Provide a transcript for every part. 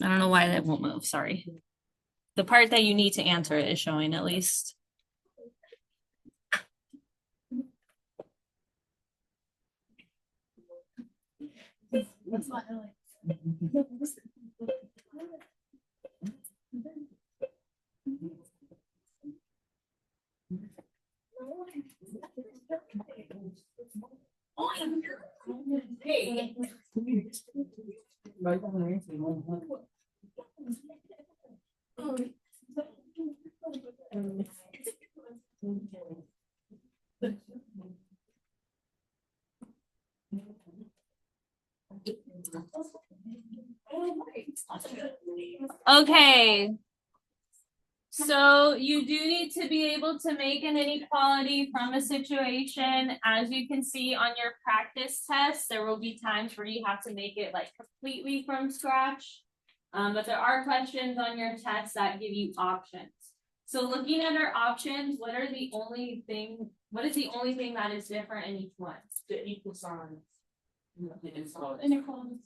I don't know why that won't move, sorry. The part that you need to answer is showing at least. Okay. So you do need to be able to make an inequality from a situation. As you can see on your practice test, there will be times where you have to make it like completely from scratch. But there are questions on your test that give you options. So looking at our options, what is the only thing that is different in each one? The equal sign.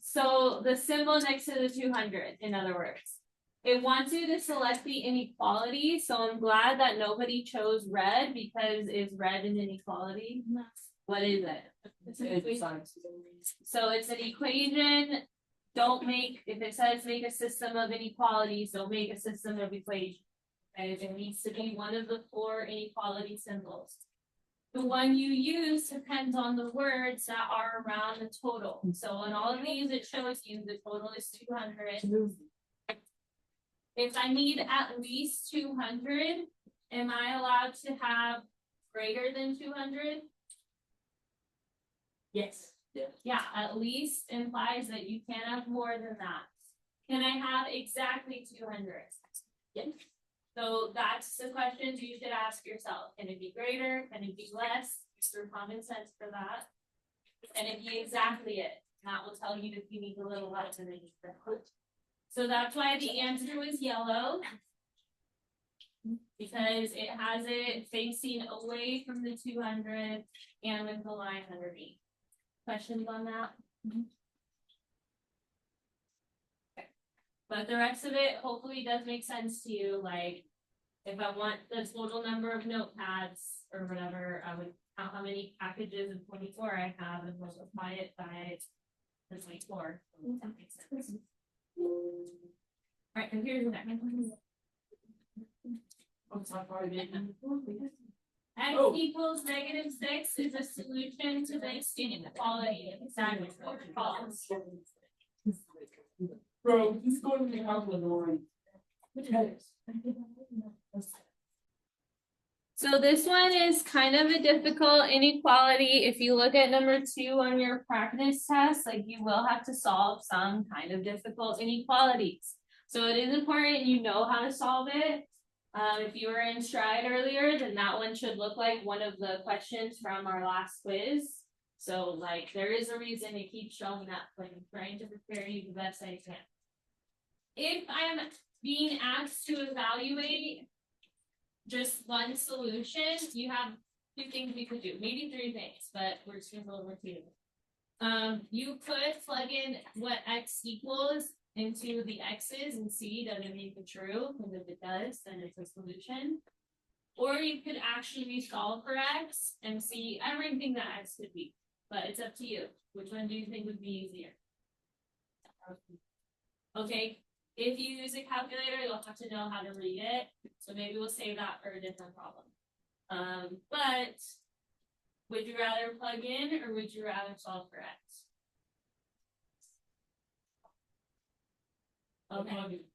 So the symbol next to the 200, in other words. It wants you to select the inequality, so I'm glad that nobody chose red because is red an inequality? What is it? It's an equation. So it's an equation. If it says make a system of inequalities, don't make a system of equations. Okay, it needs to be one of the 4 inequality symbols. The one you use depends on the words that are around the total. So in all of these, it shows you the total is 200. If I need at least 200, am I allowed to have greater than 200? Yes. Yeah, at least implies that you can't have more than that. Can I have exactly 200? Yes. So that's the questions you should ask yourself. Can it be greater? Can it be less? Use your common sense for that. And it be exactly it. That will tell you if you need a little less than it. So that's why the answer was yellow. Because it has it facing away from the 200 and with the line underneath. Questions on that? Okay. But the rest of it hopefully does make sense to you. Like if I want the total number of notepads or whatever, I would count how many packages of 24 I have and multiply it by the 24. That makes sense. All right, and here's the next one. X equals -6 is a solution to this inequality. Exactly what it calls. Bro, he's going to the calculator. So this one is kind of a difficult inequality. If you look at number 2 on your practice test, like you will have to solve some kind of difficult inequalities. So it is important you know how to solve it. If you were in Stride earlier, then that one should look like one of the questions from our last quiz. So like there is a reason to keep showing up, like I'm trying to prepare you the best I can. If I'm being asked to evaluate just one solution, you have 2 things you could do, maybe 3 things, but we're just gonna go over 2. You could plug in what x equals into the x's and see does it make it true, and if it does, then it's a solution. Or you could actually solve for x and see everything that x could be, but it's up to you. Which one do you think would be easier? Okay, if you use a calculator, you'll have to know how to read it. So maybe we'll save that for a different problem. But would you rather plug in or would you rather solve for x? Okay.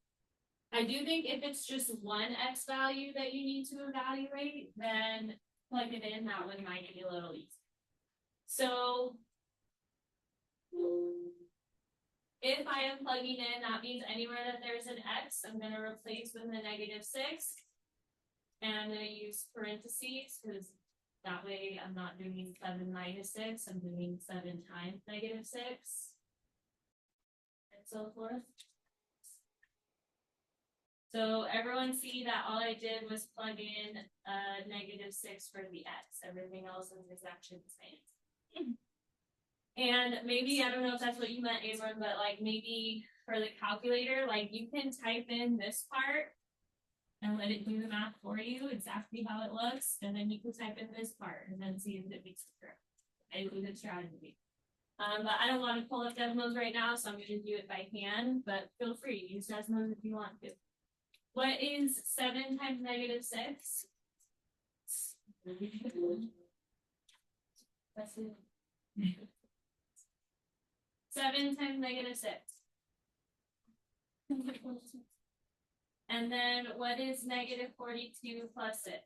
I do think if it's just one x value that you need to evaluate, then plug it in, that one might be a little easier. So if I am plugging in, that means anywhere that there's an x, I'm going to replace with a -6. And I'm going to use parentheses because that way I'm not doing 7 minus 6, I'm doing 7 times -6. And so forth. So everyone see that all I did was plug in -6 for the x. Everything else is actually the same. And maybe, I don't know if that's what you meant, Abram, but like maybe for the calculator, like you can type in this part and let it do the math for you exactly how it looks, and then you can type in this part and then see if it makes it correct. It's a good strategy. But I don't want to pull up Desmos right now, so I'm going to do it by hand, but feel free to use Desmos if you want to. What is 7 times negative 6? That's it. 7 times negative 6. And then what is negative 42 plus 6?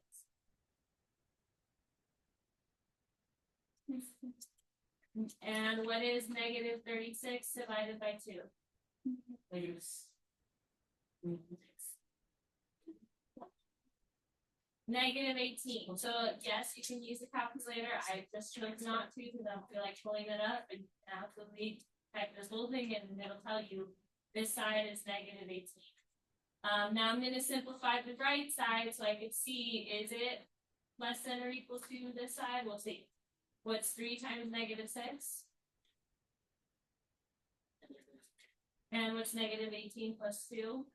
And what is negative 36 divided by 2? Negative 18. So yes, you can use the calculator. I just chose not to because I don't feel like pulling it up and absolutely type this whole thing and it'll tell you this side is negative 18. Now I'm going to simplify the right side so I could see, is it less than or equal to this side? We'll see. What's 3 times negative 6? And what's negative 18 plus 2?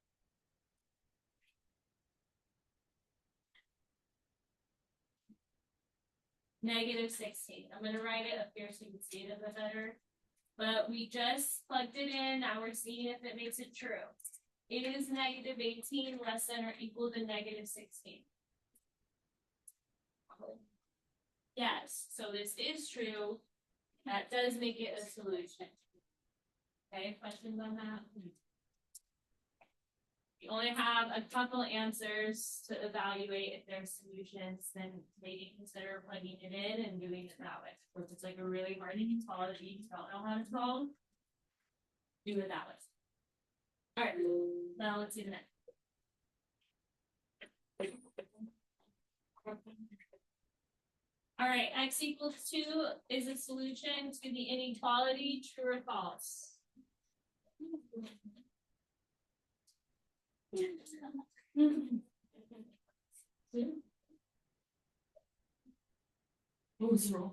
Negative 16. I'm going to write it up here so you can see it a bit better. But we just plugged it in. Now we're seeing if it makes it true. It is negative 18 less than or equal to negative 16. Yes, so this is true. That does make it a solution. Okay, questions on that? You only have a couple answers to evaluate if there's solutions, then maybe consider plugging it in and doing it that way. Or if it's like a really hard inequality you don't know how to solve, do it that way. All right, now let's do the next. All right, x equals 2 is a solution to the inequality, true or false? Oh, 0.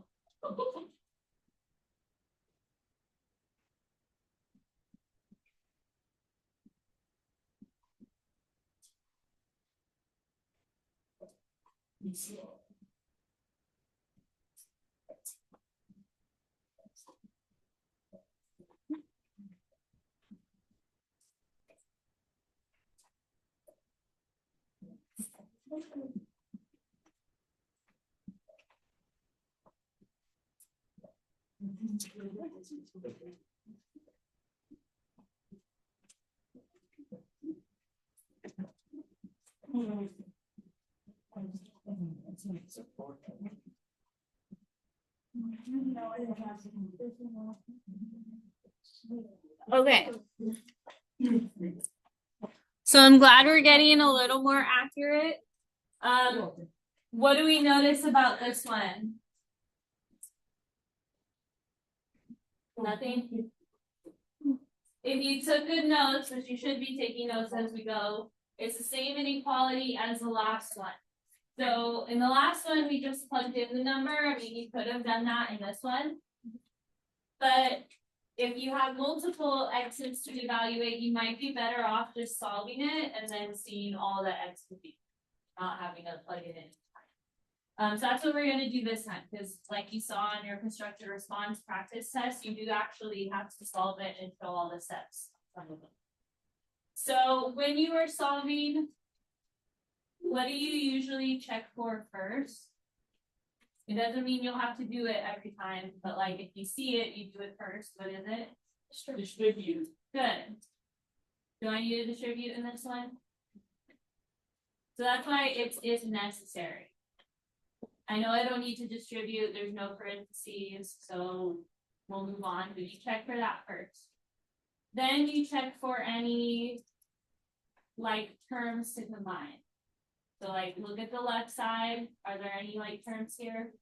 Okay. So I'm glad we're getting a little more accurate. What do we notice about this one? Nothing. If you took good notes, which you should be taking notes as we go, it's the same inequality as the last one. So in the last one, we just plugged in the number. I mean, you could have done that in this one. But if you have multiple x's to evaluate, you might be better off just solving it and then seeing all that x would be, not having to plug it in. So that's what we're going to do this time, because like you saw in your constructed response practice test, you do actually have to solve it and show all the steps. So when you are solving, what do you usually check for first? It doesn't mean you'll have to do it every time, but like if you see it, you do it first. What is it? Distribute. Good. Do I need to distribute in this one? So that's why it's if necessary. I know I don't need to distribute, there's no parentheses, so we'll move on, but you check for that first. Then you check for any like terms to combine. So like look at the left side, are there any like terms here?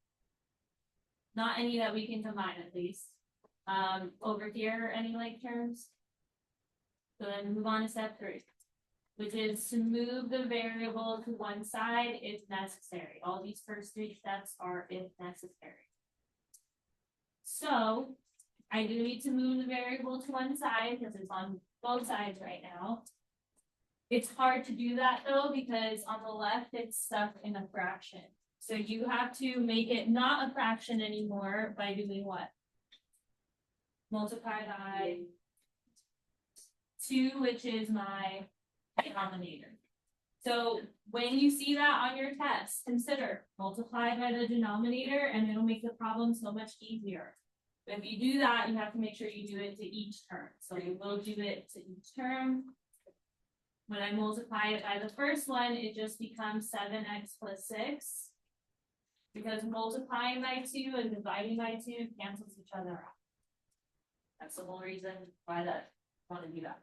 Not any that we can combine at least. Over here, any like terms? So then move on to step 3. Which is to move the variable to one side if necessary. All these first 3 steps are if necessary. So I do need to move the variable to one side because it's on both sides right now. It's hard to do that though, because on the left, it's stuck in a fraction. So you have to make it not a fraction anymore by doing what? Multiply by 2, which is my denominator. So when you see that on your test, consider multiply by the denominator and it'll make the problem so much easier. But if you do that, you have to make sure you do it to each term. So you will do it to each term. When I multiply it by the first one, it just becomes 7x plus 6. Because multiplying by 2 and dividing by 2 cancels each other out. That's the whole reason why I want to do that.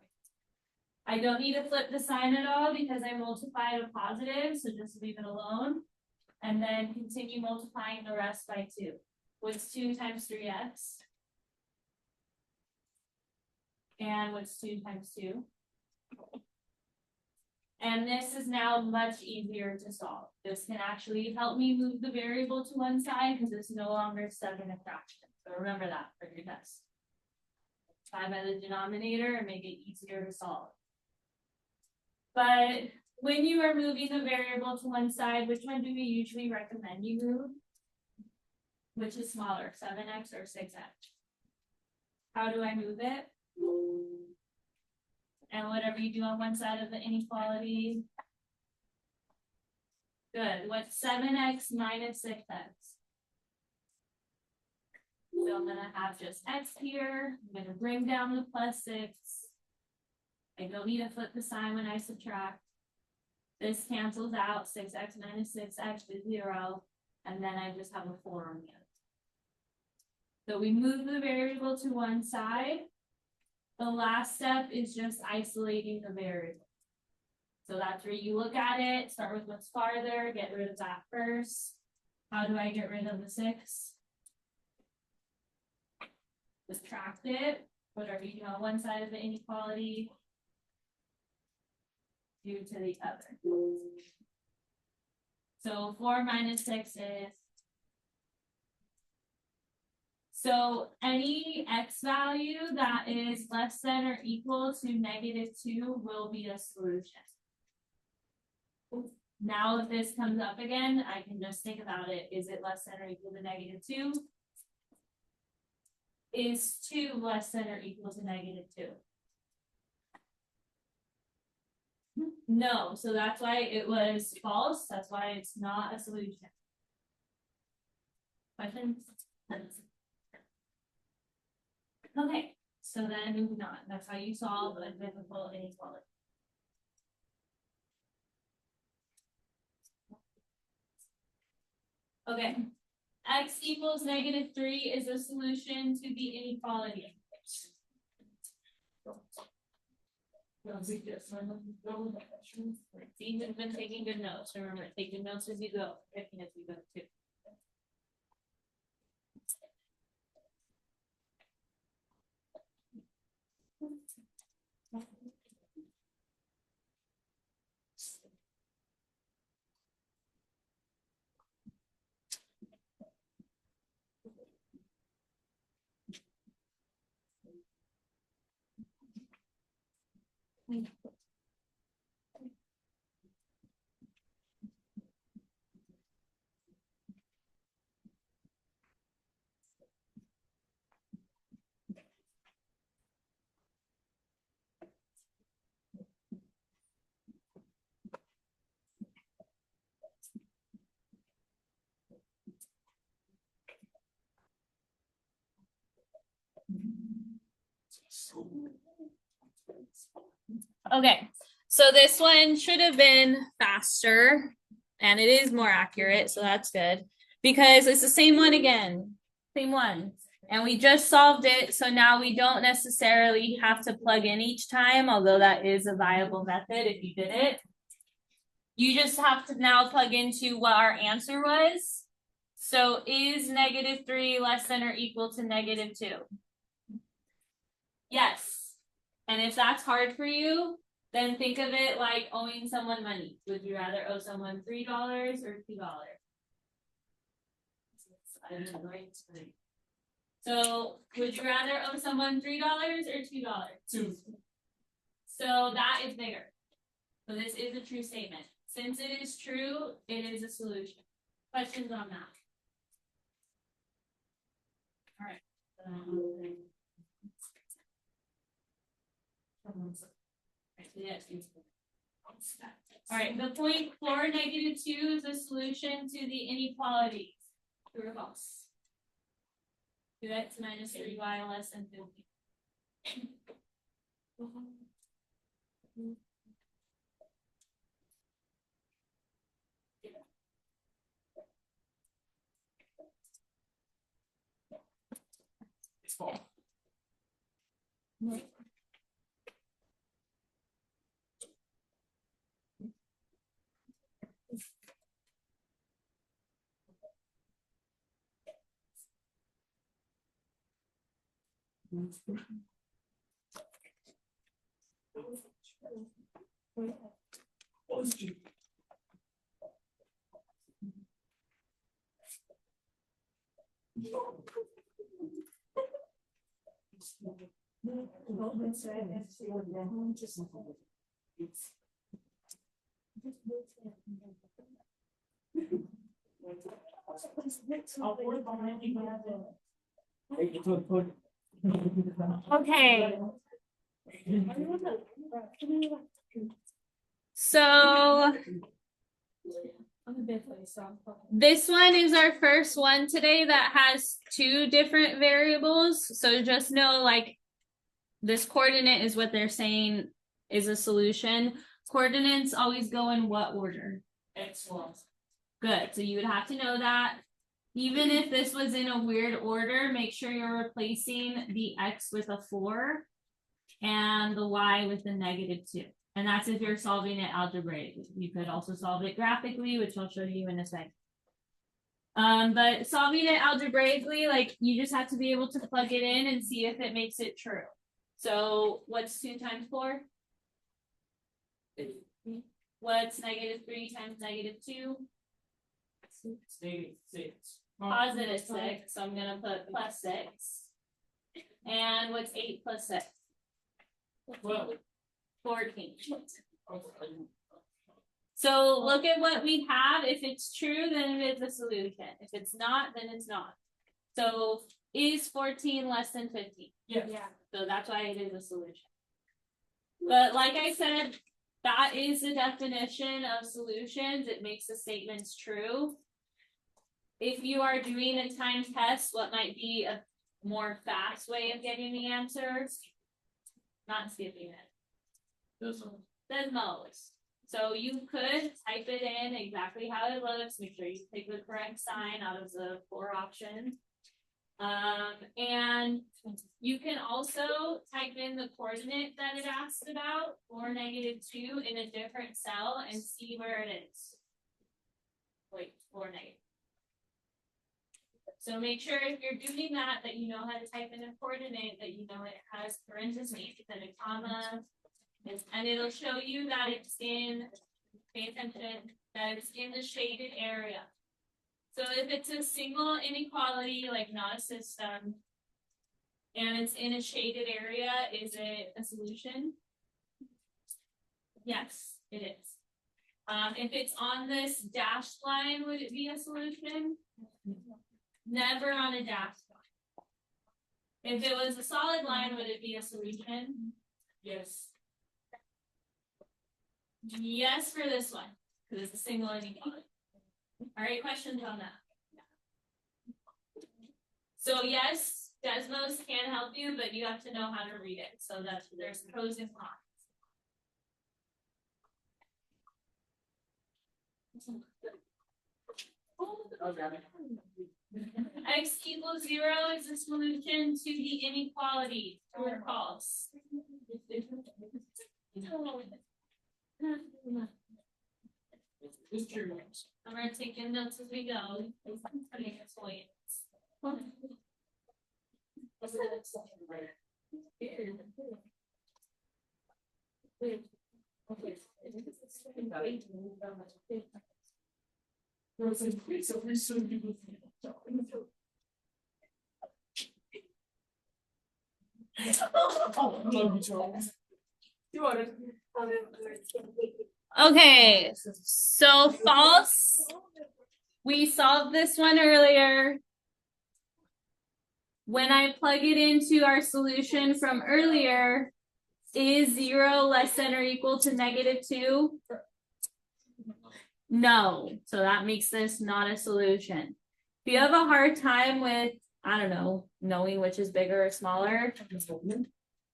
I don't need to flip the sign at all because I multiplied a positive, so just leave it alone. And then continue multiplying the rest by 2. What's 2 times 3x? And what's 2 times 2? And this is now much easier to solve. This can actually help me move the variable to one side because it's no longer stuck in a fraction. So remember that for your test. Try by the denominator and make it easier to solve. But when you are moving the variable to one side, which one do we usually recommend you move? Which is smaller, 7x or 6x? How do I move it? And whatever you do on one side of the inequality. Good. What's 7x minus 6x? So I'm going to have just x here. I'm going to bring down the plus 6. I don't need to flip the sign when I subtract. This cancels out. 6x minus 6x is 0. And then I just have a 4 on the other. So we move the variable to one side. The last step is just isolating the variable. So that's where you look at it, start with what's farther, get rid of that first. How do I get rid of the 6? Subtract it, whatever you do on one side of the inequality, do to the other. So 4 minus 6 is. So any x value that is less than or equal to -2 will be a solution. Now if this comes up again, I can just think about it. Is it less than or equal to -2? Is 2 less than or equal to -2? No, so that's why it was false. That's why it's not a solution. Questions? Okay, so then moving on. That's how you solve a difficult inequality. Okay, x equals -3 is a solution to the inequality. You've been taking good notes. Remember, take good notes as you go, picking as you go too. Okay, so this one should have been faster and it is more accurate, so that's good because it's the same one again, same one. And we just solved it, so now we don't necessarily have to plug in each time, although that is a viable method if you did it. You just have to now plug into what our answer was. So is -3 less than or equal to -2? Yes. And if that's hard for you, then think of it like owing someone money. Would you rather owe someone $3 or $2? So would you rather owe someone $3 or $2? 2. So that is bigger. So this is a true statement. Since it is true, it is a solution. Questions on that? All right. All right, the point 4, -2 is the solution to the inequalities. True or false? 2x minus 3y less than 50. It's false. Okay. So this one is our first one today that has 2 different variables. So just know, like, this coordinate is what they're saying is a solution. Coordinates always go in what order? Excellent. Good. So you would have to know that. Even if this was in a weird order, make sure you're replacing the x with a 4 and the y with the -2. And that's if you're solving it algebraically. You could also solve it graphically, which I'll show you in a second. But solving it algebraically, like, you just have to be able to plug it in and see if it makes it true. So what's 2 times 4? What's -3 times -2? It's -6. +6. So I'm gonna put +6. And what's 8 plus 6? 12. 14. So look at what we have. If it's true, then it is a solution. If it's not, then it's not. So is 14 less than 15? Yes. Yeah. So that's why it is a solution. But like I said, that is the definition of solutions. It makes the statements true. If you are doing a timed test, what might be a more fast way of getting the answers? Not skipping it. Desmos. So you could type it in exactly how it looks. Make sure you pick the correct sign out of the 4 options. And you can also type in the coordinate that it asked about, or -2, in a different cell and see where it is. Wait, or negative. So make sure if you're doing that you know how to type in a coordinate, that you know it has parentheses and a comma, and it'll show you that it's in, pay attention, that it's in the shaded area. So if it's a single inequality, like not a system, and it's in a shaded area, is it a solution? Yes, it is. If it's on this dashed line, would it be a solution? Never on a dashed line. If it was a solid line, would it be a solution? Yes. Yes for this one, because it's a single inequality. All right, questions on that? So yes, Desmos can help you, but you have to know how to read it. So that there's pros and cons. X equals 0 is the solution to the inequality. True or false? It's true. I'm gonna take in notes as we go. Oh, I love you, Charles. Okay, so false. We solved this one earlier. When I plug it into our solution from earlier, is 0 less than or equal to -2? No, so that makes this not a solution. If you have a hard time with, I don't know, knowing which is bigger or smaller,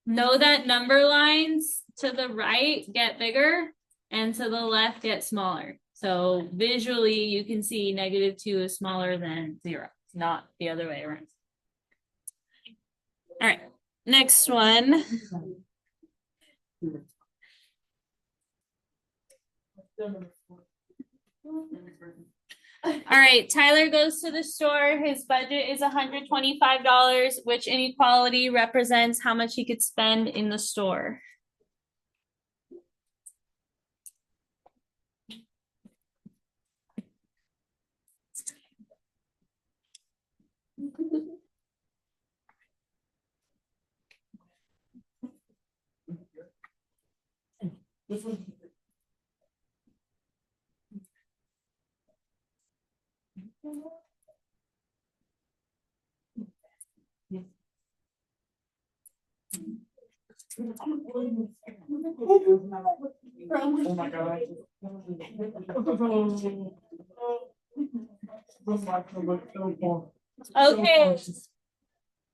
know that number lines to the right get bigger and to the left get smaller. So visually you can see -2 is smaller than 0, not the other way around. All right, next one. All right, Tyler goes to the store. His budget is $125, which inequality represents how much he could spend in the store. Oh my God. Okay.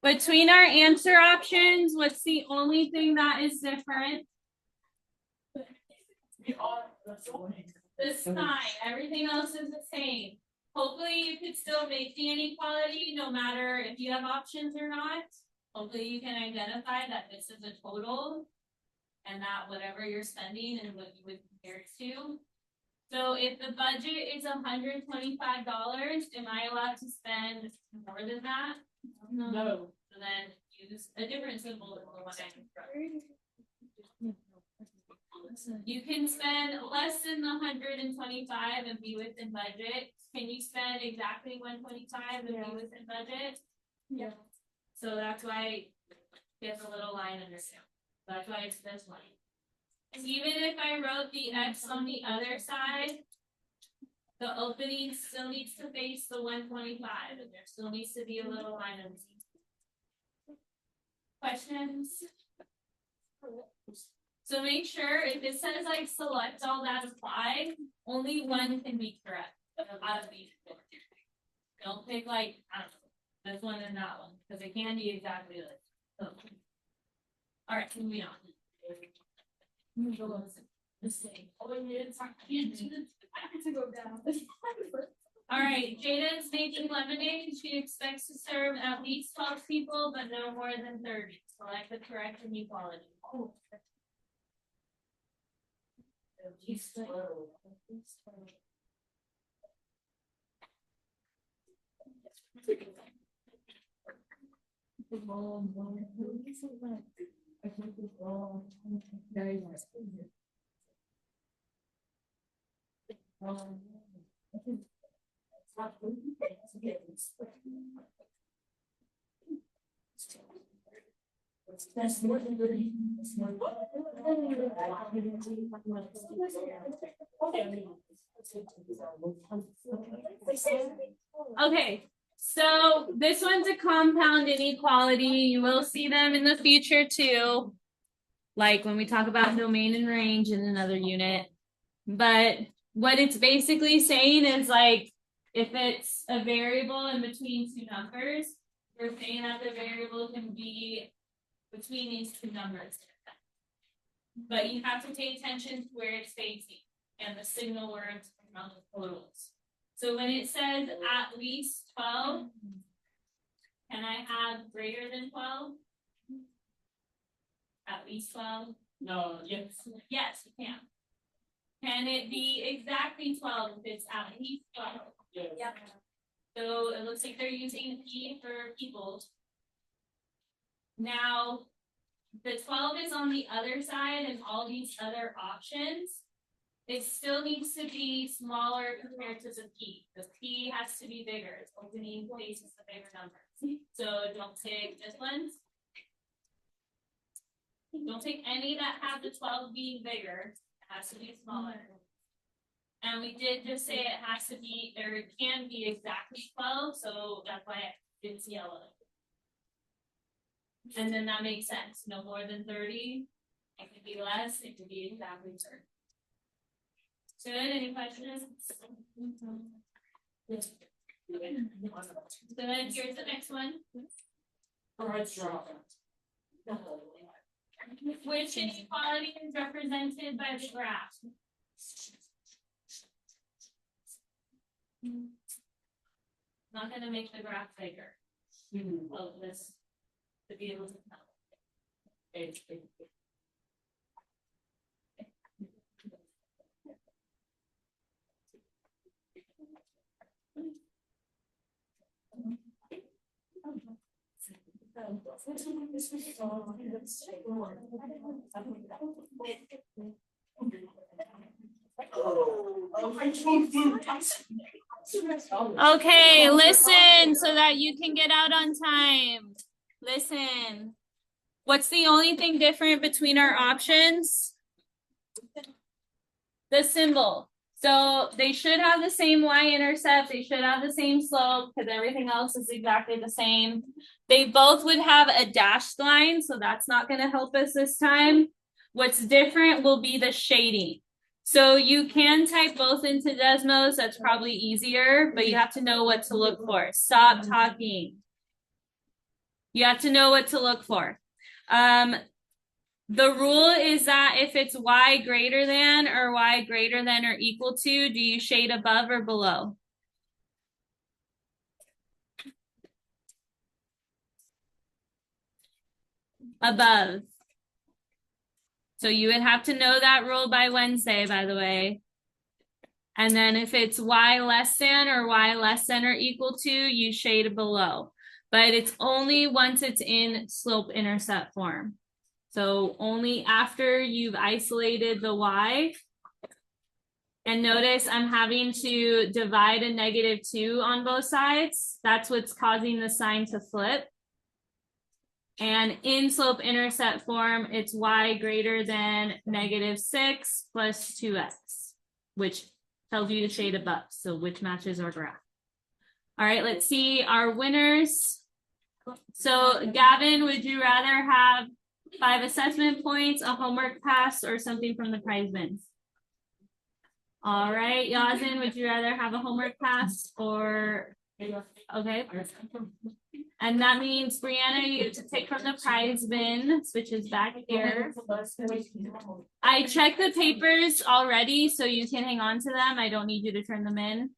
Between our answer options, what's the only thing that is different? The sign. Everything else is the same. Hopefully you could still make the inequality no matter if you have options or not. Hopefully you can identify that this is a total and that whatever you're spending and what you would compare it to. So if the budget is $125, am I allowed to spend more than that? No. So then use a different symbol than the one I instructed. You can spend less than the 125 and be within budget. Can you spend exactly 125 and be within budget? Yeah. So that's why there's a little line under there. That's why it's this line. Even if I wrote the X on the other side, the opening still needs to face the 125, and there still needs to be a little line under there. Questions? So make sure if it says like select all that apply, only one can be correct out of these four. Don't pick like, I don't know, this one and that one, because it can be exactly like. So. All right, moving on. All right, Jada's making lemonade. She expects to serve at least 12 people, but no more than 30. Select the correct inequality. Oh. Okay, so this one's a compound inequality. You will see them in the future too, like when we talk about domain and range in another unit. But what it's basically saying is like, if it's a variable in between two numbers, we're saying that the variable can be between these two numbers. But you have to pay attention to where it's facing and the signal words around the totals. So when it says at least 12, can I have greater than 12? At least 12? No, yes. Yes, you can. Can it be exactly 12 if it's at least 12? Yes. Yep. So it looks like they're using P for people. Now, the 12 is on the other side and all these other options. It still needs to be smaller compared to the P. The P has to be bigger. It's opening faces the bigger number. So don't take this one. Don't take any that have the 12 being bigger, it has to be smaller. And we did just say it has to be, or it can be exactly 12, so that's why it's yellow. And then that makes sense, no more than 30, it could be less, it could be exactly 30. Good, any questions? Good, here's the next one. Which inequality is represented by the graph? Not gonna make the graph bigger. Oh, this to be able to tell. Okay, listen so that you can get out on time. Listen. What's the only thing different between our options? The symbol. So they should have the same y-intercept. They should have the same slope because everything else is exactly the same. They both would have a dashed line, so that's not going to help us this time. What's different will be the shading. So you can type both into Desmos. That's probably easier, but you have to know what to look for. Stop talking. You have to know what to look for. The rule is that if it's y greater than or y greater than or equal to, do you shade above or below? Above. So you would have to know that rule by Wednesday, by the way. And then if it's y less than or equal to, you shade below. But it's only once it's in slope intercept form. So only after you've isolated the y. And notice I'm having to divide a -2 on both sides. That's what's causing the sign to flip. And in slope intercept form, it's y greater than -6 plus 2x, which tells you to shade above. So which matches our graph. All right, let's see our winners. So Gavin, would you rather have 5 assessment points, a homework pass, or something from the prize bins? All right, Yazin, would you rather have a homework pass or, okay. And that means, Brianna, you get to take from the prize bin, which is back here. I checked the papers already, so you can hang on to them. I don't need you to turn them in.